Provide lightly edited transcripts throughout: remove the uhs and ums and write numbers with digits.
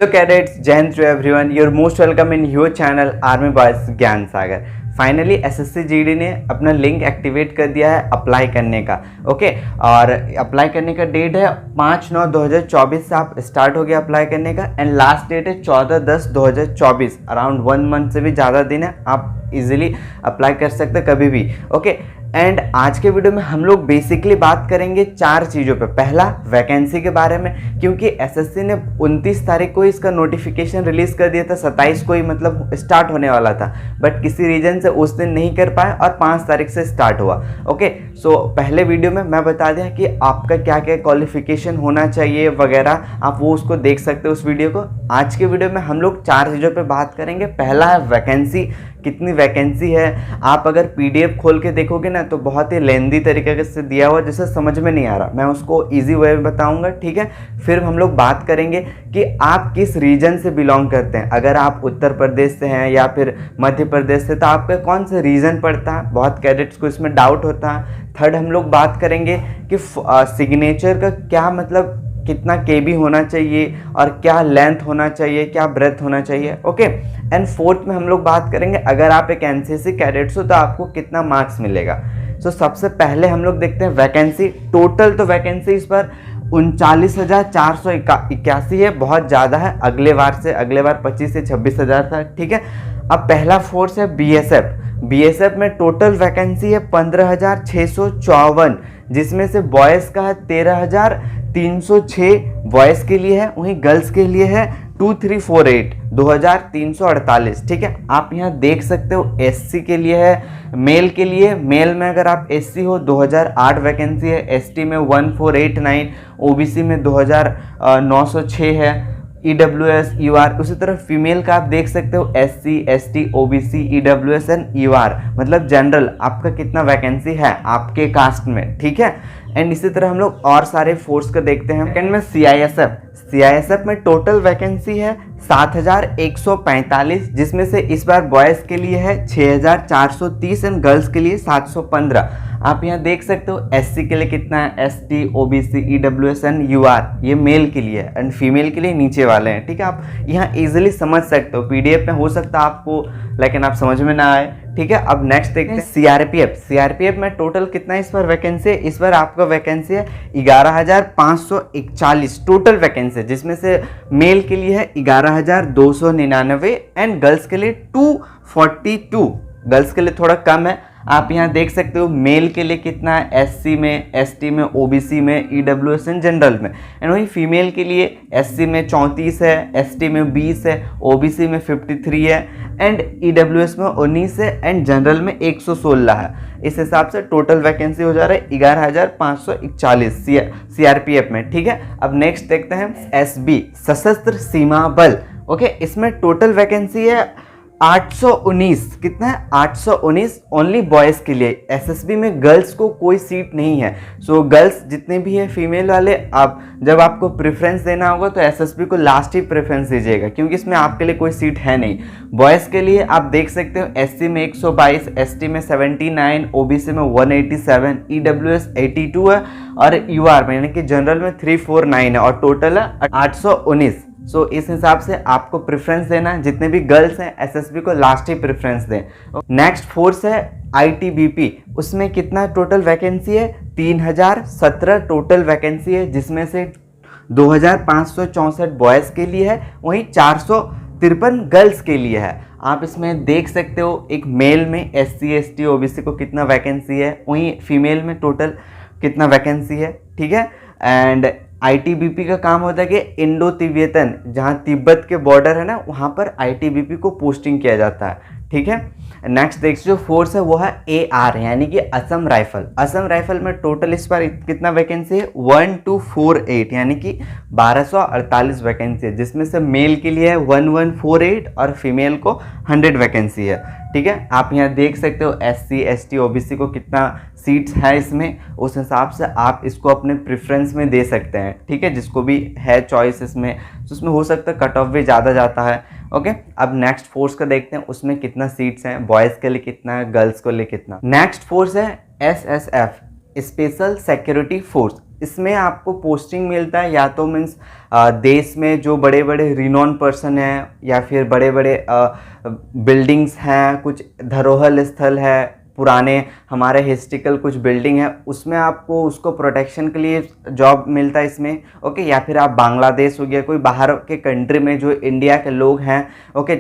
Hello cadets, Jai Hind to everyone. You're most welcome in your channel Army Boys ज्ञान सागर। Finally SSC GD ने अपना link activate कर दिया है apply करने का। ओके, और अप्लाई करने का डेट है 5/9/2024 से आप स्टार्ट हो गया अप्लाई करने का, एंड लास्ट डेट है 14/10/2024। अराउंड 1 मंथ से भी ज़्यादा दिन है, आप इजीली अप्लाई कर सकते हैं कभी भी। ओके, एंड आज के वीडियो में हम लोग बेसिकली बात करेंगे 4 चीज़ों पे। पहला, वैकेंसी के बारे में, क्योंकि एसएससी ने 29 तारीख को इसका नोटिफिकेशन रिलीज़ कर दिया था, 27 को ही मतलब स्टार्ट होने वाला था, बट किसी रीजन से उस दिन नहीं कर पाए और 5 तारीख से स्टार्ट हुआ। ओके, सो पहले वीडियो में मैं बता दिया कि आपका क्या क्या क्वालिफिकेशन होना चाहिए वगैरह, आप वो उसको देख सकते हो उस वीडियो को। आज के वीडियो में हम लोग 4 चीज़ों पे बात करेंगे। पहला है वैकेंसी, कितनी वैकेंसी है। आप अगर पीडीएफ खोल के देखोगे ना तो बहुत ही लेंदी तरीके से दिया हुआ, जैसे समझ में नहीं आ रहा, मैं उसको इजी वे में बताऊंगा, ठीक है। फिर हम लोग बात करेंगे कि आप किस रीजन से बिलोंग करते हैं। अगर आप उत्तर प्रदेश से हैं या फिर मध्य प्रदेश से, तो आपका कौन सा रीजन पड़ता है, बहुत कैडेट्स को इसमें डाउट होता है। थर्ड, हम लोग बात करेंगे कि सिग्नेचर का क्या मतलब, कितना केबी होना चाहिए और क्या लेंथ होना चाहिए, क्या ब्रेथ होना चाहिए। ओके, एंड फोर्थ में हम लोग बात करेंगे अगर आप एक एनसीसी कैडेट्स हो तो आपको कितना मार्क्स मिलेगा। सो सबसे पहले हम लोग देखते हैं वैकेंसी। टोटल तो वैकेंसी इस बार 39,481 है, बहुत ज़्यादा है। अगले बार 25 से 26,000 था, ठीक है। अब पहला फोर्स है बीएसएफ में टोटल वैकेंसी है 15,654, जिसमें से बॉयज़ का है 13,306 बॉयज़ के लिए है, वहीं गर्ल्स के लिए है 2348 2348, ठीक है। आप यहाँ देख सकते हो एससी के लिए है, मेल के लिए, मेल में अगर आप एससी हो 2008 वैकेंसी है, एसटी में 1489, ओबीसी में 2906 है, ईडब्ल्यूएस यूआर। उसी तरह फीमेल का आप देख सकते हो SC ST OBC EWS and UR, मतलब जनरल आपका कितना वैकेंसी है आपके कास्ट में, ठीक है। एंड इसी तरह हम लोग और सारे फोर्स को देखते हैं। सेकंड में सीआईएसएफ में टोटल वैकेंसी है 7,145, जिसमें से इस बार बॉयज़ के लिए है 6,430 एंड गर्ल्स के लिए 715। आप यहाँ देख सकते हो एससी के लिए कितना है, ST OBC EWS and UR, ये मेल के लिए है, एंड फीमेल के लिए नीचे वाले हैं, ठीक है। आप यहाँ इजीली समझ सकते हो, पीडीएफ में हो सकता है आपको लेकिन आप समझ में ना आए, ठीक है। अब नेक्स्ट देखते हैं सीआरपीएफ में टोटल कितना इस बार वैकेंसी है। इस बार आपका वैकेंसी है 11,541 टोटल वैकेंसी है, जिसमें से मेल के लिए है 11,299 एंड गर्ल्स के लिए 242। गर्ल्स के लिए थोड़ा कम है, आप यहाँ देख सकते हो मेल के लिए कितना है, एससी में, एसटी में, ओबीसी में, ईडब्ल्यूएस एंड जनरल में। एंड वही फीमेल के लिए एससी में 34 है, एसटी में 20 है, ओबीसी में 53 है, एंड ईडब्ल्यूएस में 19 है, एंड जनरल में 116 है। इस हिसाब से टोटल वैकेंसी हो जा रहा है 11,541 सीआरपीएफ में, ठीक है। अब नेक्स्ट देखते हैं एसबी, सशस्त्र सीमा बल। ओके, इसमें टोटल वैकेंसी है 819, कितना है 819 ओनली बॉयज़ के लिए। एसएसबी में गर्ल्स को कोई सीट नहीं है। सो गर्ल्स जितने भी है फीमेल वाले, आप जब आपको प्रेफरेंस देना होगा तो एसएसबी को लास्ट ही प्रेफरेंस दीजिएगा, क्योंकि इसमें आपके लिए कोई सीट है नहीं। बॉयज़ के लिए आप देख सकते हो एससी में 122, एसटी में 79, ओबीसी में 187, ईडब्ल्यूएस 82 है, और यूआर में यानी कि जनरल में 349 है, और टोटल है 819। सो इस हिसाब से आपको प्रेफरेंस देना है, जितने भी गर्ल्स हैं एसएसबी को लास्ट ही प्रेफरेंस दें। नेक्स्ट फोर्स है आईटीबीपी, उसमें कितना टोटल वैकेंसी है 3,017 टोटल वैकेंसी है, जिसमें से 2,564 बॉयज़ के लिए है, वहीं 453 गर्ल्स के लिए है। आप इसमें देख सकते हो एक मेल में एससी एसटी ओबीसी को कितना वैकेंसी है, वहीं फीमेल में टोटल कितना वैकेंसी है, ठीक है। एंड आईटीबीपी का काम होता है कि इंडो तिब्बतन, जहाँ तिब्बत के बॉर्डर है ना, वहाँ पर आईटीबीपी को पोस्टिंग किया जाता है, ठीक है। नेक्स्ट नेक्स्ट जो फोर्स है वो है एआर, यानी कि असम राइफल। असम राइफल में टोटल इस बार कितना वैकेंसी है 1248, यानी कि 1248 वैकेंसी है, जिसमें से मेल के लिए है 1148 और फीमेल को 100 वैकेंसी है, ठीक है। आप यहाँ देख सकते हो एससी एसटी ओबीसी को कितना सीट्स है इसमें, उस हिसाब से आप इसको अपने प्रेफरेंस में दे सकते हैं, ठीक है। जिसको भी है चॉइस इसमें, तो उसमें हो सकता है कट ऑफ भी ज़्यादा जाता है। ओके, अब नेक्स्ट फोर्स का देखते हैं, उसमें कितना सीट्स हैं, बॉयज़ के लिए कितना है, गर्ल्स के लिए कितना। नेक्स्ट फोर्स है एसएसएफ, स्पेशल सिक्योरिटी फोर्स। इसमें आपको पोस्टिंग मिलता है या तो मीन्स देश में जो बड़े बड़े रिनोन पर्सन हैं या फिर बड़े बड़े बिल्डिंग्स हैं, कुछ धरोहर स्थल है, पुराने हमारे हिस्ट्रिकल कुछ बिल्डिंग है, उसमें आपको उसको प्रोटेक्शन के लिए जॉब मिलता है इसमें। ओके, या फिर आप बांग्लादेश हो गया, कोई बाहर के कंट्री में जो इंडिया के लोग हैं, ओके,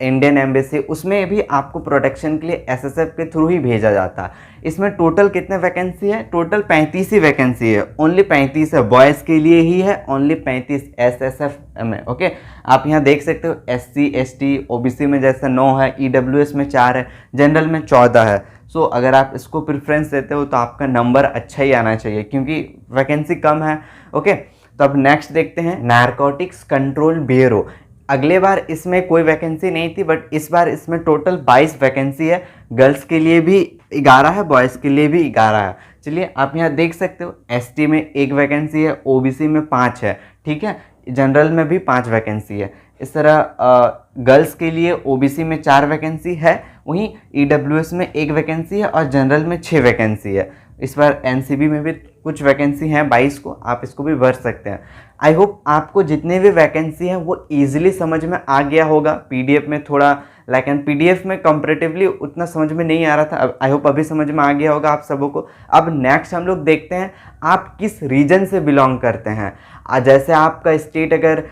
इंडियन एम्बेसी, उसमें भी आपको प्रोटेक्शन के लिए एसएसएफ के थ्रू ही भेजा जाता है। इसमें टोटल कितने वैकेंसी है? टोटल 35 ही वैकेंसी है, ओनली 35 है, बॉयज़ के लिए ही है, ओनली 35 एसएसएफ में। ओके, आप यहाँ देख सकते हो एससी एसटी ओबीसी में जैसे 9 है, ईडब्ल्यूएस में 4 है, जनरल में 14 है। सो अगर आप इसको प्रेफरेंस देते हो तो आपका नंबर अच्छा ही आना चाहिए क्योंकि वैकेंसी कम है। ओके, तो अब नेक्स्ट देखते हैं नारकोटिक्स कंट्रोल ब्यूरो। अगले बार इसमें कोई वैकेंसी नहीं थी, बट इस बार इसमें टोटल 22 वैकेंसी है, गर्ल्स के लिए भी 11 है, बॉयज़ के लिए भी 11 है। चलिए आप यहाँ देख सकते हो एसटी में 1 वैकेंसी है, ओबीसी में 5 है, ठीक है, जनरल में भी 5 वैकेंसी है। इस तरह गर्ल्स के लिए ओबीसी में 4 वैकेंसी है, वहीं ईडब्ल्यूएस में 1 वैकेंसी है और जनरल में 6 वैकेंसी है। इस बार एनसीबी में भी कुछ वैकेंसी हैं 22 को, आप इसको भी भर सकते हैं। आई होप आपको जितने भी वैकेंसी हैं वो ईजिली समझ में आ गया होगा। पीडीएफ में थोड़ा पीडीएफ में कंपैरेटिवली उतना समझ में नहीं आ रहा था, आई होप अभी समझ में आ गया होगा आप सबों को। अब नेक्स्ट हम लोग देखते हैं आप किस रीजन से बिलोंग करते हैं। जैसे आपका स्टेट अगर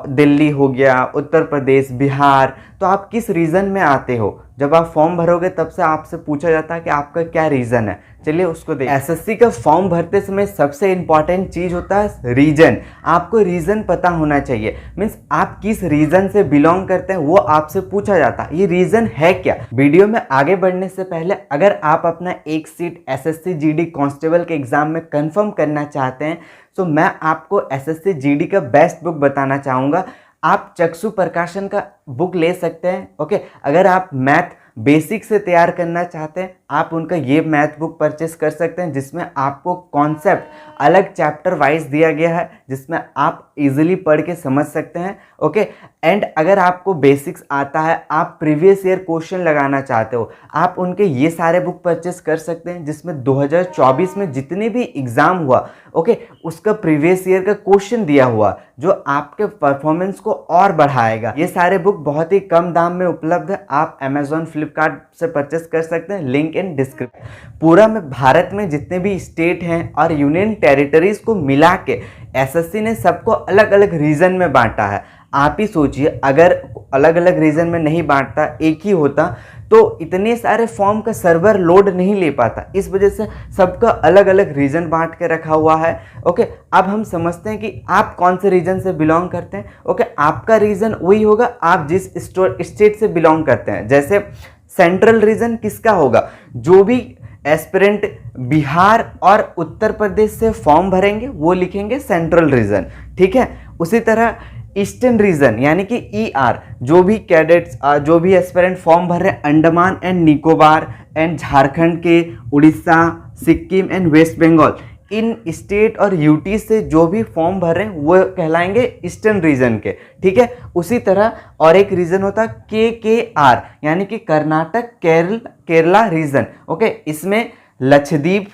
दिल्ली हो गया, उत्तर प्रदेश, बिहार, तो आप किस रीजन में आते हो। जब आप फॉर्म भरोगे तब से आपसे पूछा जाता है कि आपका क्या रीजन है। चलिए उसको देखिए। एसएससी का फॉर्म भरते समय सबसे इंपॉर्टेंट चीज होता है रीजन। आपको रीजन पता होना चाहिए, मीन्स आप किस रीजन से बिलोंग करते हैं वो आपसे पूछा जाता है, ये रीजन है क्या। वीडियो में आगे बढ़ने से पहले अगर आप अपना एक सीट एसएससी जीडी कांस्टेबल के एग्जाम में कंफर्म करना चाहते हैं तो मैं आपको एसएससी जीडी का बेस्ट बुक बताना चाहूँगा। आप चक्षु प्रकाशन का बुक ले सकते हैं। ओके, अगर आप मैथ बेसिक से तैयार करना चाहते हैं आप उनका ये मैथ बुक परचेस कर सकते हैं, जिसमें आपको कॉन्सेप्ट अलग चैप्टर वाइज दिया गया है, जिसमें आप इजीली पढ़ के समझ सकते हैं। ओके, एंड अगर आपको बेसिक्स आता है, आप प्रीवियस ईयर क्वेश्चन लगाना चाहते हो, आप उनके ये सारे बुक परचेस कर सकते हैं, जिसमें 2024 में जितने भी एग्जाम हुआ, ओके, उसका प्रीवियस ईयर का क्वेश्चन दिया हुआ, जो आपके परफॉर्मेंस को और बढ़ाएगा। ये सारे बुक बहुत ही कम दाम में उपलब्ध है, आप अमेजॉन फ्लिपकार्ट से परचेस कर सकते हैं, लिंक इन डिस्क्रिप्शन। पूरा में भारत में जितने भी स्टेट हैं और यूनियन टेरिटरीज को मिला के एसएससी ने सबको अलग अलग रीजन में बांटा है। आप ही सोचिए अगर अलग अलग रीजन में नहीं बांटता, एक ही होता, तो इतने सारे फॉर्म का सर्वर लोड नहीं ले पाता। इस वजह से सबका अलग अलग रीजन बांट के रखा हुआ है। ओके, अब हम समझते हैं कि आप कौन से रीजन से बिलोंग करते हैं। ओके, आपका रीजन वही होगा आप जिस स्टेट से बिलोंग करते हैं। जैसे सेंट्रल रीजन किसका होगा, जो भी एस्पिरेंट बिहार और उत्तर प्रदेश से फॉर्म भरेंगे वो लिखेंगे सेंट्रल रीजन, ठीक है। उसी तरह ईस्टर्न रीजन यानी कि ईआर, जो भी कैडेट्स जो भी एस्पिरेंट फॉर्म भर रहे हैं अंडमान एंड निकोबार एंड झारखंड के, उड़ीसा, सिक्किम एंड वेस्ट बंगाल, इन स्टेट और यूटी से जो भी फॉर्म भर रहे हैं वो कहलाएंगे ईस्टर्न रीजन के, ठीक है। उसी तरह और एक रीजन होता है KKR यानी कि कर्नाटक केरला रीजन। ओके, इसमें लक्षद्वीप,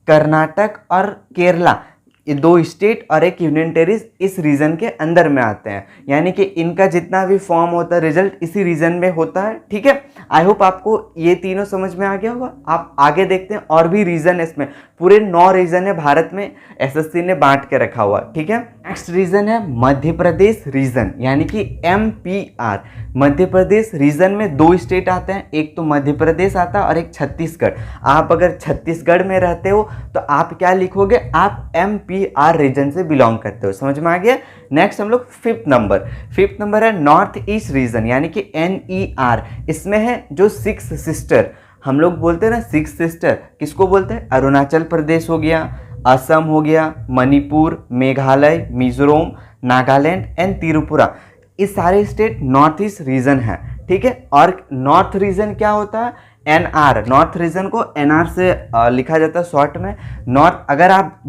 कर्नाटक और केरला, ये 2 स्टेट और एक यूनियन टेरिस इस रीजन के अंदर में आते हैं, यानी कि इनका जितना भी फॉर्म होता है रिजल्ट इसी रीजन में होता है, ठीक है। आई होप आपको ये तीनों समझ में आ गया होगा। आप आगे देखते हैं और भी रीजन है, इसमें पूरे 9 रीजन है भारत में, एसएससी ने बांट के रखा हुआ, ठीक है। नेक्स्ट रीजन है मध्य प्रदेश रीजन यानी कि MPR। मध्य प्रदेश रीजन में 2 स्टेट आते हैं, एक तो मध्य प्रदेश आता है और एक छत्तीसगढ़। आप अगर छत्तीसगढ़ में रहते हो तो आप क्या लिखोगे, आप MPR रीजन से बिलोंग करते हो। समझ में आ गया। नेक्स्ट हम लोग फिफ्थ नंबर है नॉर्थ ईस्ट रीजन यानी कि NER। इसमें है जो 6 सिस्टर, हम लोग बोलते हैं ना 6 सिस्टर, किसको बोलते हैं, अरुणाचल प्रदेश हो गया, असम हो गया, मणिपुर, मेघालय, मिजोरम, नागालैंड एंड त्रिपुरा, इस सारे स्टेट नॉर्थ ईस्ट रीजन है, ठीक है। और नॉर्थ रीजन क्या होता है, NR। नॉर्थ रीजन को NR से लिखा जाता है शॉर्ट में। नॉर्थ, अगर आप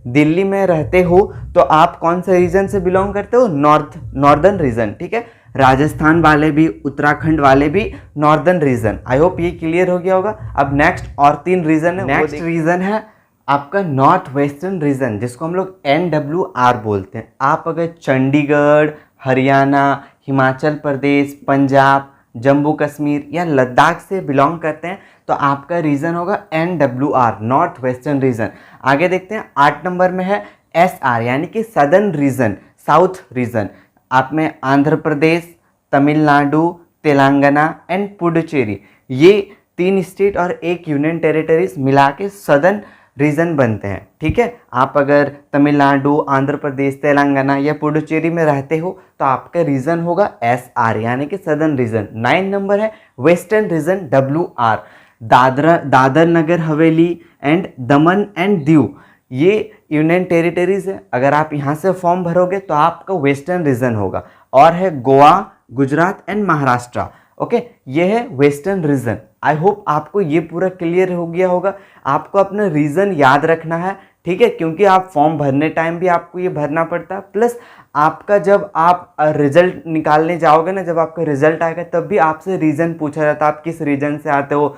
दिल्ली में रहते हो तो आप कौन से रीजन से बिलोंग करते हो, नॉर्दर्न रीजन, ठीक है। राजस्थान वाले भी, उत्तराखंड वाले भी नॉर्दर्न रीजन। आई होप ये क्लियर हो गया होगा। अब नेक्स्ट और 3 रीजन है। नेक्स्ट रीजन है आपका नॉर्थ वेस्टर्न रीजन, जिसको हम लोग NWR बोलते हैं, आप अगर चंडीगढ़, हरियाणा, हिमाचल प्रदेश, पंजाब, जम्मू कश्मीर या लद्दाख से बिलोंग करते हैं तो आपका रीजन होगा NWR, नॉर्थ वेस्टर्न रीजन। आगे देखते हैं 8 नंबर में है SR यानी कि सदर्न रीजन, साउथ रीजन। आप में आंध्र प्रदेश, तमिलनाडु, तेलंगाना एंड पुडुचेरी, ये 3 स्टेट और 1 यूनियन टेरिटरीज मिला के सदर्न रीजन बनते हैं। ठीक है, आप अगर तमिलनाडु, आंध्र प्रदेश, तेलंगाना या पुडुचेरी में रहते हो तो आपका रीजन होगा SR यानी कि सदर्न रीजन। 9 नंबर है western region WR, Dadar Nagar Haveli and Daman and Diu, ये यूनियन टेरिटरीज है। अगर आप यहाँ से फॉर्म भरोगे तो आपका वेस्टर्न रीजन होगा। और है गोवा, गुजरात एंड महाराष्ट्र। ओके, ये है वेस्टर्न रीजन। आई होप आपको ये पूरा क्लियर हो गया होगा। आपको अपना रीजन याद रखना है, ठीक है, क्योंकि आप फॉर्म भरने टाइम भी आपको ये भरना पड़ता है। प्लस आपका जब आप रिजल्ट निकालने जाओगे ना, जब आपका रिजल्ट आएगा तब भी आपसे रीजन पूछा जाता है, आप किस रीजन से आते हो।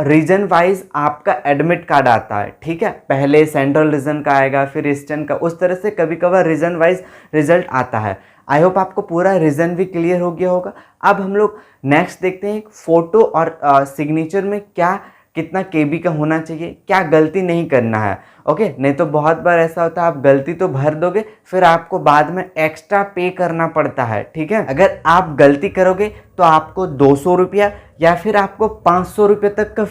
रीजन वाइज आपका एडमिट कार्ड आता है, ठीक है, पहले सेंट्रल रीजन का आएगा, फिर ईस्टर्न का, उस तरह से कभी कभार रीजन वाइज रिजल्ट आता है। आई होप आपको पूरा रीजन भी क्लियर हो गया होगा। अब हम लोग नेक्स्ट देखते हैं फोटो और सिग्नेचर में क्या कितना केबी का होना चाहिए, क्या गलती नहीं करना है। ओके, नहीं तो बहुत बार ऐसा होता है आप गलती तो भर दोगे, फिर आपको बाद में एक्स्ट्रा पे करना पड़ता है। ठीक है, अगर आप गलती करोगे तो आपको 200 रुपया या फिर आपको 500 रुपये तक का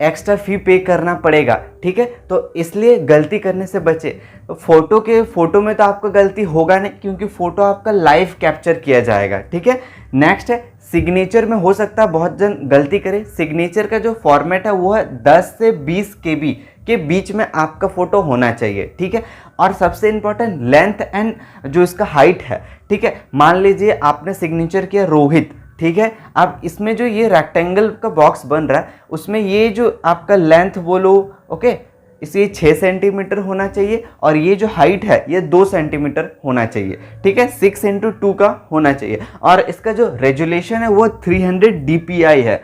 एक्स्ट्रा फी पे करना पड़ेगा। ठीक है, तो इसलिए गलती करने से बचे। तो फोटो में तो आपको गलती होगा नहीं, क्योंकि फोटो आपका लाइव कैप्चर किया जाएगा। ठीक है, नेक्स्ट है सिग्नेचर में हो सकता है बहुत जन गलती करे। सिग्नेचर का जो फॉर्मेट है वो है 10 से 20 KB के बीच में आपका फोटो होना चाहिए। ठीक है, और सबसे इंपॉर्टेंट लेंथ एंड जो इसका हाइट है। ठीक है, मान लीजिए आपने सिग्नेचर किया रोहित, ठीक है, अब इसमें जो ये रेक्टेंगल का बॉक्स बन रहा है उसमें ये जो आपका लेंथ बोलो, ओके, इसे 6 सेंटीमीटर होना चाहिए और ये जो हाइट है ये 2 सेंटीमीटर होना चाहिए। ठीक है, 6x2 का होना चाहिए और इसका जो रेजोल्यूशन है वो 300 DPI है।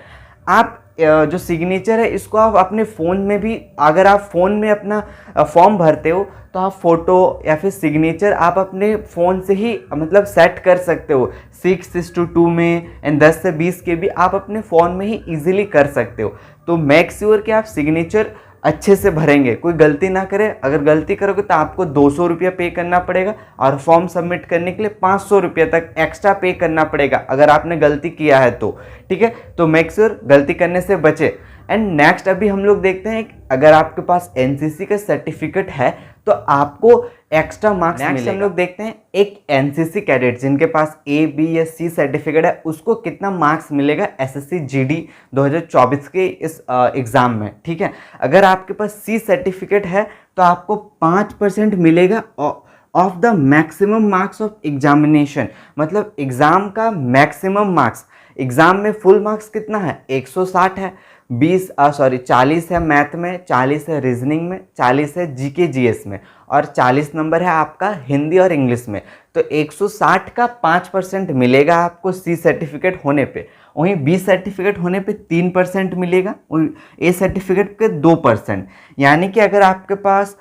आप जो सिग्नेचर है इसको आप अपने फ़ोन में भी, अगर आप फ़ोन में अपना फॉर्म भरते हो तो आप फ़ोटो या फिर सिग्नेचर आप अपने फ़ोन से ही मतलब सेट कर सकते हो 6:2 में एंड 10 से 20 KB आप अपने फ़ोन में ही इजीली कर सकते हो। तो मेक श्योर कि आप सिग्नेचर अच्छे से भरेंगे, कोई गलती ना करे। अगर गलती करोगे तो आपको 200 रुपया पे करना पड़ेगा और फॉर्म सबमिट करने के लिए 500 रुपया तक एक्स्ट्रा पे करना पड़ेगा अगर आपने गलती किया है तो। ठीक है, तो मेक श्योर गलती करने से बचे। एंड नेक्स्ट अभी हम लोग देखते हैं अगर आपके पास NCC का सर्टिफिकेट है तो आपको एक्स्ट्रा मार्क्स मिलेगा। हम लोग देखते हैं एक NCC कैडेट जिनके पास A, B या C सर्टिफिकेट है उसको कितना मार्क्स मिलेगा SSC GD 2024 के इस एग्ज़ाम में। ठीक है, अगर आपके पास C सर्टिफिकेट है तो आपको 5% मिलेगा of the maximum marks of examination, मतलब एग्ज़ाम का मैक्सिमम मार्क्स। एग्ज़ाम में फुल मार्क्स कितना है, 160 है, 40 है मैथ में, 40 है रीजनिंग में, 40 है GK GS में और 40 नंबर है आपका हिंदी और इंग्लिश में। तो 160 का 5% मिलेगा आपको C सर्टिफिकेट होने पे। वहीं B सर्टिफिकेट होने पे 3% मिलेगा, A सर्टिफिकेट के 2%। यानी कि अगर आपके पास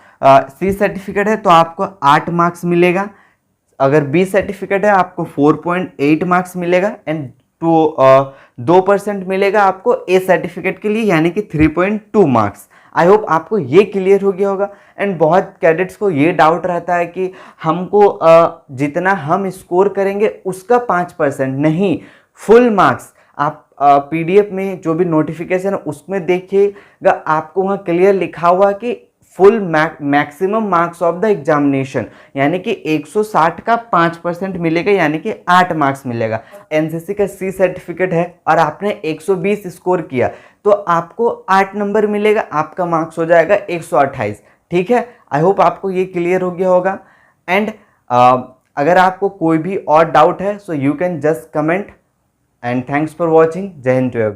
C सर्टिफिकेट है तो आपको 8 मार्क्स मिलेगा, अगर B सर्टिफिकेट है आपको 4.8 मार्क्स मिलेगा एंड 2% मिलेगा आपको A सर्टिफिकेट के लिए, यानी कि 3.2 मार्क्स। आई होप आपको ये क्लियर हो गया होगा। एंड बहुत कैडेट्स को ये डाउट रहता है कि हमको जितना हम स्कोर करेंगे उसका 5% नहीं, फुल मार्क्स। आप PDF में जो भी नोटिफिकेशन है उसमें देखिएगा, आपको वहाँ क्लियर लिखा हुआ कि full maximum marks of the examination, यानी कि 160 का 5% मिलेगा, यानी कि 8 मार्क्स मिलेगा। NCC का C सर्टिफिकेट है और आपने 120 स्कोर किया तो आपको 8 नंबर मिलेगा, आपका मार्क्स हो जाएगा 128। ठीक है, आई होप आपको ये क्लियर हो गया होगा। एंड अगर आपको कोई भी और डाउट है so you can just comment. And thanks for watching. जय हिंद।